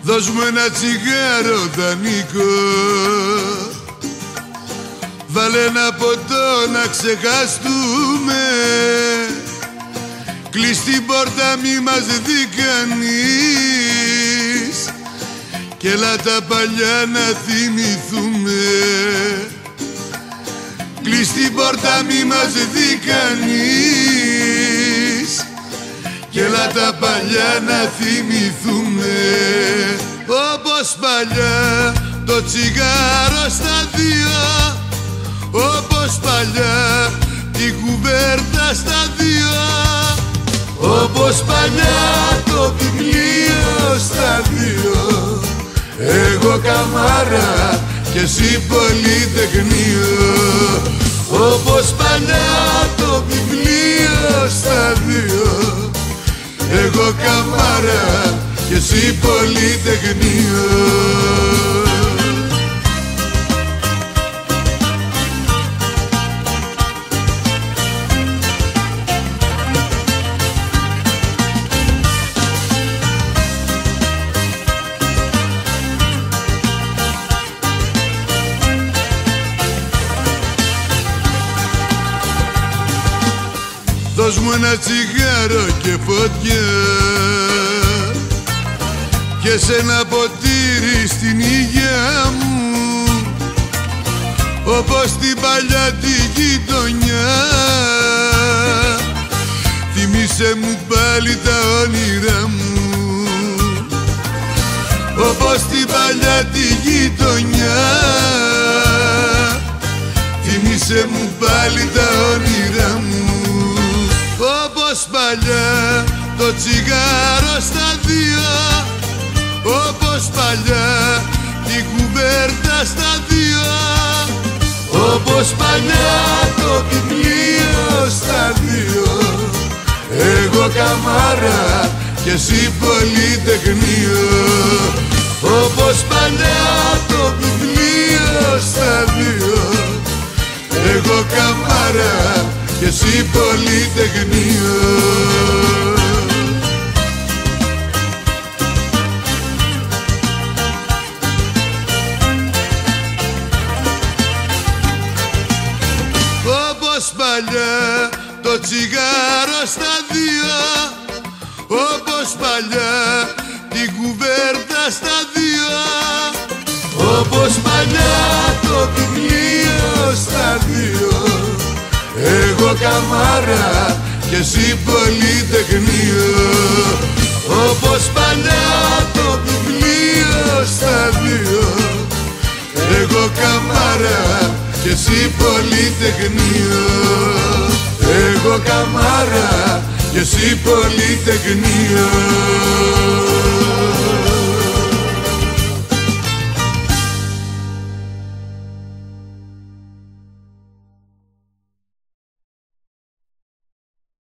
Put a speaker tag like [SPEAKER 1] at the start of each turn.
[SPEAKER 1] Δώσ' μου ένα τσιγάρο δανεικό, βάλε ένα ποτό να ξεχαστούμε. Κλείς την πόρτα μη μας δει κανείς κι έλα τα παλιά να θυμηθούμε. Κλείς την πόρτα μη μας δει κανείς κι έλα τα παλιά να θυμηθούμε. Όπως παλιά το τσιγάρο στα δύο, όπως παλιά την κουβέρτα στα δύο, όπως παλιά το βιβλίο στα δύο. Εγώ καμάρα και εσύ πολυτεχνείο. Όπως παλιά το βιβλίο στα δύο, εγώ καμάρα και εσύ πολυτεχνείο. Δώσ' μου ένα τσιγάρο και φωτιά και σε ένα ποτήρι στην υγειά μου, όπως την παλιά τη γειτονιά. Θυμήσέ μου πάλι τα όνειρά μου, όπως την παλιά τη γειτονιά. Θυμήσέ μου πάλι τα όνειρά μου. Όπως παλιά το τσιγάρο στα δύο, όπως παλιά την κουβέρτα στα δύο, όπως παλιά το βιβλίο στα δύο. Εγώ καμάρα και εσύ πολυτεχνείο. Όπως παλιά το βιβλίο στα δύο, εγώ καμάρα και εσύ πολυτεχνείο. Όπως παλιά το τσιγάρο στα δύο, όπως παλιά την κουβέρτα στα δύο, όπως παλιά το βιβλίο στα δύο. Εγώ καμάρα και εσύ πολυτεχνείο. Όπως παλιά το βιβλίο στα δύο, εγώ καμάρα και εσύ πολυτεχνείο. Εγώ καμάρα και εσύ πολυτεχνείο.